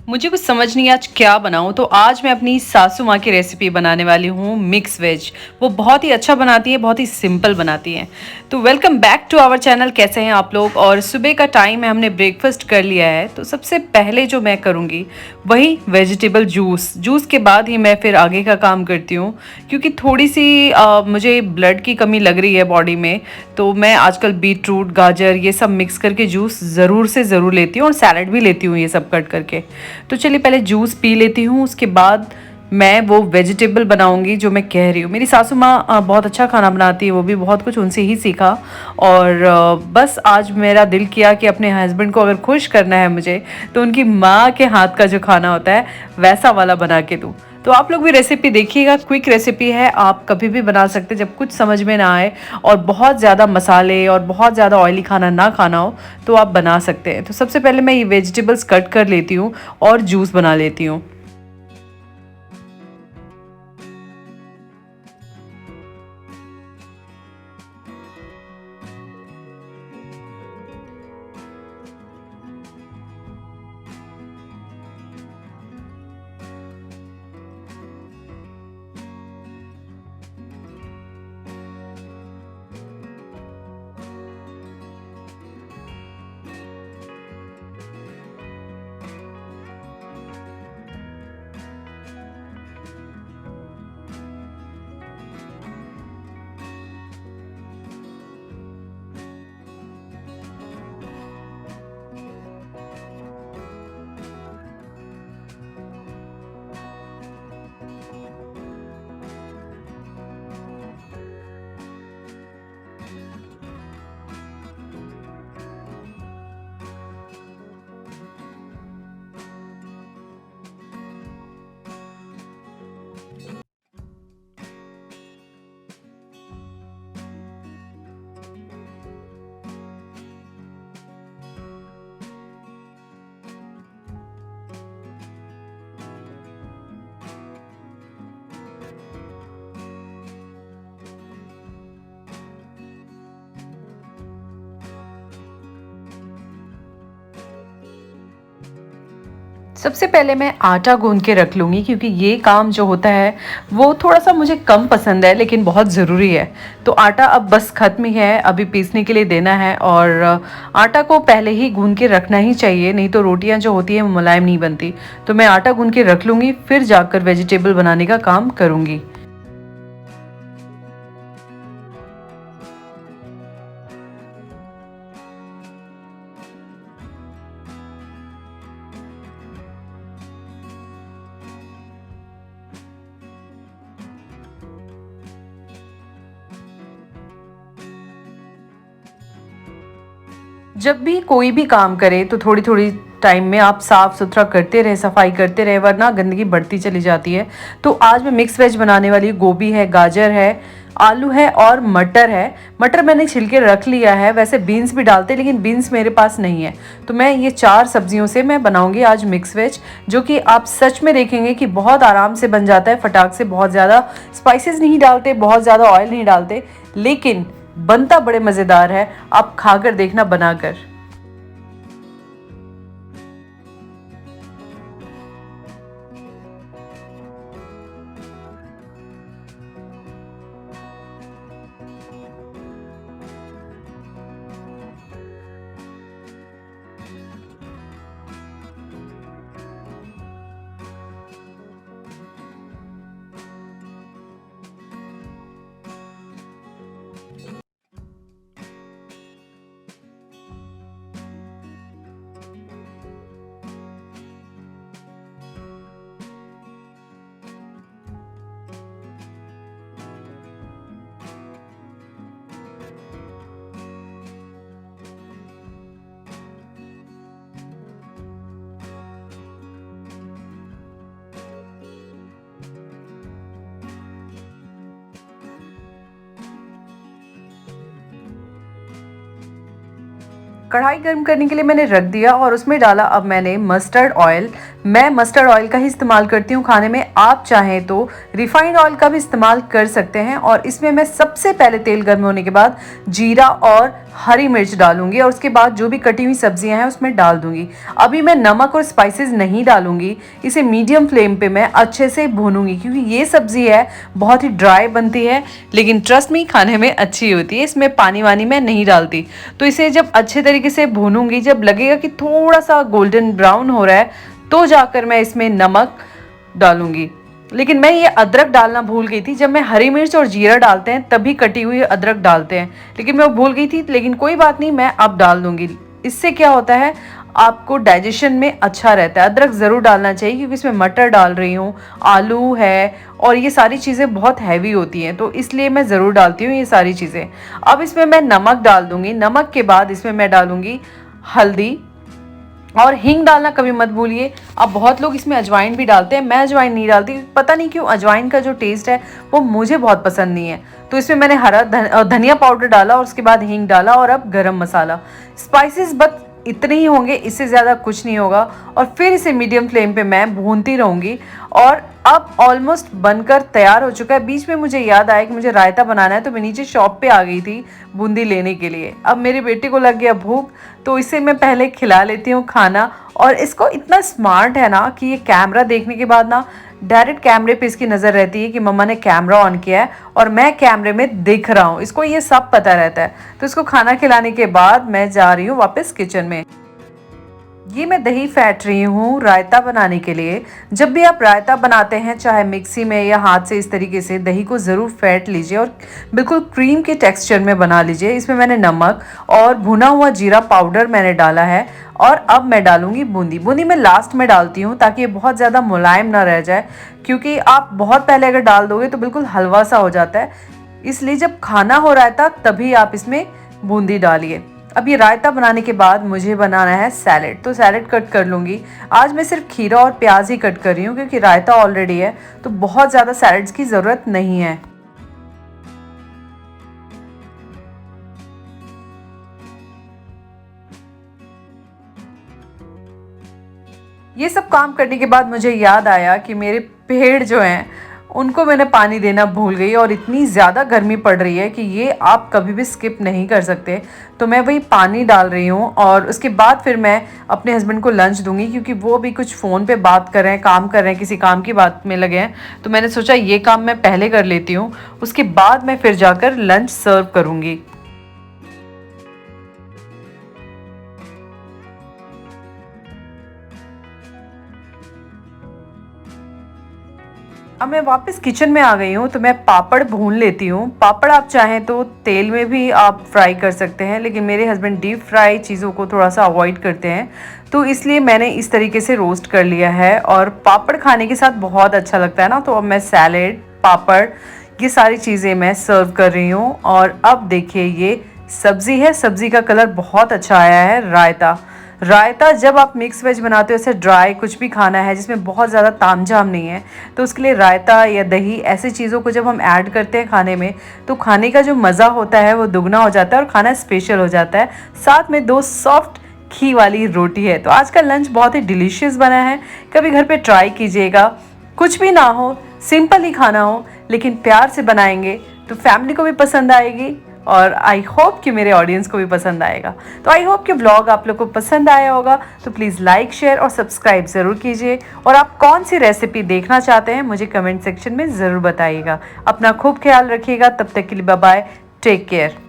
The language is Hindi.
मुझे कुछ समझ नहीं आज क्या बनाऊँ, तो आज मैं अपनी सासू माँ की रेसिपी बनाने वाली हूँ मिक्स वेज। वो बहुत ही अच्छा बनाती है, बहुत ही सिंपल बनाती हैं। तो welcome back to our channel. कैसे हैं आप लोग? और सुबह का टाइम है, हमने ब्रेकफास्ट कर लिया है। तो सबसे पहले जो मैं करूँगी वही वेजिटेबल जूस। जूस के बाद ही मैं फिर आगे का काम करती हूँ, क्योंकि थोड़ी सी मुझे ब्लड की कमी लग रही है बॉडी में। तो मैं आजकल बीट रूट, गाजर ये सब मिक्स करके जूस ज़रूर से ज़रूर लेती हूँ, और सैलड भी लेती हूँ ये सब कट करके। तो चलिए पहले जूस पी लेती हूँ, उसके बाद मैं वो वेजिटेबल बनाऊंगी जो मैं कह रही हूँ। मेरी सासू माँ बहुत अच्छा खाना बनाती है, वो भी बहुत कुछ उनसे ही सीखा। और बस आज मेरा दिल किया कि अपने हस्बैंड को अगर खुश करना है मुझे, तो उनकी माँ के हाथ का जो खाना होता है वैसा वाला बना के दूँ। तो आप लोग भी रेसिपी देखिएगा, क्विक रेसिपी है, आप कभी भी बना सकते हैं जब कुछ समझ में ना आए और बहुत ज़्यादा मसाले और बहुत ज़्यादा ऑयली खाना ना खाना हो, तो आप बना सकते हैं। तो सबसे पहले मैं ये वेजिटेबल्स कट कर लेती हूँ और जूस बना लेती हूँ। सबसे पहले मैं आटा गूंद के रख लूँगी, क्योंकि ये काम जो होता है वो थोड़ा-सा मुझे कम पसंद है, लेकिन बहुत ज़रूरी है। तो आटा अब बस ख़त्म ही है, अभी पीसने के लिए देना है। और आटा को पहले ही गूंद के रखना ही चाहिए, नहीं तो रोटियाँ जो होती हैं वो मुलायम नहीं बनती। तो मैं आटा गूंद के रख लूँगी, फिर जाकर वेजिटेबल बनाने का काम करूँगी। जब भी कोई भी काम करें तो थोड़ी-थोड़ी टाइम में आप साफ-सुथरा करते रहें, सफाई करते रहें, वरना गंदगी बढ़ती चली जाती है। तो आज मैं मिक्स वेज बनाने वाली हूँ। गोभी है, गाजर है, आलू है और मटर है। मटर मैंने छिल के रख लिया है, वैसे बीन्स भी डालते हैं, लेकिन बीन्स मेरे पास नहीं है। तो मैं ये 4 सब्जियों से मैं बनाऊँगी आज मिक्स वेज, जो कि आप सच में देखेंगे कि बहुत आराम से बन जाता है, फटाक से। बहुत ज़्यादा स्पाइसेस नहीं डालते, बहुत ज़्यादा ऑयल नहीं डालते, लेकिन बनता बड़े मज़ेदार है। आप खाकर देखना बनाकर। कढ़ाई गर्म करने के लिए मैंने रख दिया और उसमें डाला अब मैंने मस्टर्ड ऑयल। मैं मस्टर्ड ऑयल का ही इस्तेमाल करती हूँ खाने में, आप चाहें तो रिफाइंड ऑयल का भी इस्तेमाल कर सकते हैं। और इसमें मैं सबसे पहले तेल गर्म होने के बाद जीरा और हरी मिर्च डालूंगी और उसके बाद जो भी कटी हुई सब्जियां हैं उसमें डाल दूंगी। अभी मैं नमक और स्पाइसेस नहीं डालूंगी, इसे मीडियम फ्लेम पे मैं अच्छे से भूनूंगी, क्योंकि ये सब्जी है बहुत ही ड्राई बनती है, लेकिन ट्रस्ट मी खाने में अच्छी होती है। इसमें पानी वानी मैं नहीं डालती। तो इसे जब अच्छे तरीके से भूनूंगी, जब लगेगा कि थोड़ा सा गोल्डन ब्राउन हो रहा है, तो जाकर मैं इसमें नमक डालूंगी। लेकिन मैं ये अदरक डालना भूल गई थी। जब मैं हरी मिर्च और जीरा डालते हैं तभी कटी हुई अदरक डालते हैं, लेकिन मैं वो भूल गई थी। लेकिन कोई बात नहीं, मैं अब डाल दूंगी। इससे क्या होता है, आपको डाइजेशन में अच्छा रहता है। अदरक ज़रूर डालना चाहिए, क्योंकि इसमें मटर डाल रही हूँ, आलू है, और ये सारी चीज़ें बहुत हैवी होती हैं, तो इसलिए मैं ज़रूर डालती हूँ ये सारी चीज़ें। अब इसमें मैं नमक डाल दूंगी। नमक के बाद इसमें मैं डालूंगी हल्दी, और हींग डालना कभी मत भूलिए। अब बहुत लोग इसमें अजवाइन भी डालते हैं, मैं अजवाइन नहीं डालती। पता नहीं क्यों अजवाइन का जो टेस्ट है वो मुझे बहुत पसंद नहीं है। तो इसमें मैंने हरा धनिया पाउडर डाला और उसके बाद हींग डाला, और अब गरम मसाला। स्पाइसेस बस इतने ही होंगे, इससे ज़्यादा कुछ नहीं होगा। और फिर इसे मीडियम फ्लेम पे मैं भूनती रहूँगी। और अब ऑलमोस्ट बनकर तैयार हो चुका है। बीच में मुझे याद आया कि मुझे रायता बनाना है, तो मैं नीचे शॉप पे आ गई थी बूंदी लेने के लिए। अब मेरे बेटे को लग गया भूख, तो इसे मैं पहले खिला लेती हूँ खाना। और इसको इतना स्मार्ट है ना कि ये कैमरा देखने के बाद ना डायरेक्ट कैमरे पे इसकी नज़र रहती है कि मम्मा ने कैमरा ऑन किया है और मैं कैमरे में दिख रहा हूँ। इसको ये सब पता रहता है। तो इसको खाना खिलाने के बाद मैं जा रही हूँ वापस किचन में। ये मैं दही फेंट रही हूँ रायता बनाने के लिए। जब भी आप रायता बनाते हैं, चाहे मिक्सी में या हाथ से, इस तरीके से दही को ज़रूर फेंट लीजिए और बिल्कुल क्रीम के टेक्सचर में बना लीजिए। इसमें मैंने नमक और भुना हुआ जीरा पाउडर मैंने डाला है। और अब मैं डालूंगी बूंदी। बूंदी मैं लास्ट में डालती हूँ ताकि ये बहुत ज़्यादा मुलायम ना रह जाए, क्योंकि आप बहुत पहले अगर डाल दोगे तो बिल्कुल हलवा सा हो जाता है। इसलिए जब खाना हो रायता तभी आप इसमें बूंदी डालिए। अब ये रायता बनाने के बाद मुझे बनाना है सैलेड, तो सैलेड कट कर लूँगी। आज मैं सिर्फ खीरा और प्याज ही कट कर रही हूँ, क्योंकि रायता ऑलरेडी है, तो बहुत ज़्यादा सैलेड्स की ज़रूरत नहीं है। ये सब काम करने के बाद मुझे याद आया कि मेरे पेड़ जो हैं उनको मैंने पानी देना भूल गई, और इतनी ज़्यादा गर्मी पड़ रही है कि ये आप कभी भी स्किप नहीं कर सकते। तो मैं वही पानी डाल रही हूँ, और उसके बाद फिर मैं अपने हस्बैंड को लंच दूंगी, क्योंकि वो भी कुछ फ़ोन पे बात कर रहे हैं, काम कर रहे हैं, किसी काम की बात में लगे हैं। तो मैंने सोचा ये काम मैं पहले कर लेती हूँ, उसके बाद मैं फिर जाकर लंच सर्व करूँगी। अब मैं वापस किचन में आ गई हूँ, तो मैं पापड़ भून लेती हूँ। पापड़ आप चाहें तो तेल में भी आप फ्राई कर सकते हैं, लेकिन मेरे हस्बैंड डीप फ्राई चीज़ों को थोड़ा सा अवॉइड करते हैं, तो इसलिए मैंने इस तरीके से रोस्ट कर लिया है। और पापड़ खाने के साथ बहुत अच्छा लगता है ना। तो अब मैं सैलेड, पापड़, ये सारी चीज़ें मैं सर्व कर रही हूँ। और अब देखिए ये सब्ज़ी है, सब्ज़ी का कलर बहुत अच्छा आया है। रायता, रायता जब आप मिक्स वेज बनाते हो, ऐसे ड्राई कुछ भी खाना है जिसमें बहुत ज़्यादा तामझाम नहीं है, तो उसके लिए रायता या दही ऐसी चीज़ों को जब हम ऐड करते हैं खाने में, तो खाने का जो मज़ा होता है वो दुगना हो जाता है और खाना स्पेशल हो जाता है। साथ में 2 सॉफ्ट घी वाली रोटी है। तो आज का लंच बहुत ही डिलीशियस बना है। कभी घर पे ट्राई कीजिएगा। कुछ भी ना हो, सिंपल ही खाना हो, लेकिन प्यार से बनाएंगे तो फैमिली को भी पसंद आएगी, और आई होप कि मेरे ऑडियंस को भी पसंद आएगा। तो आई होप कि व्लॉग आप लोग को पसंद आया होगा। तो प्लीज़ लाइक, शेयर और सब्सक्राइब ज़रूर कीजिए। और आप कौन सी रेसिपी देखना चाहते हैं मुझे कमेंट सेक्शन में ज़रूर बताइएगा। अपना खूब ख्याल रखिएगा। तब तक के लिए बाय बाय, टेक केयर।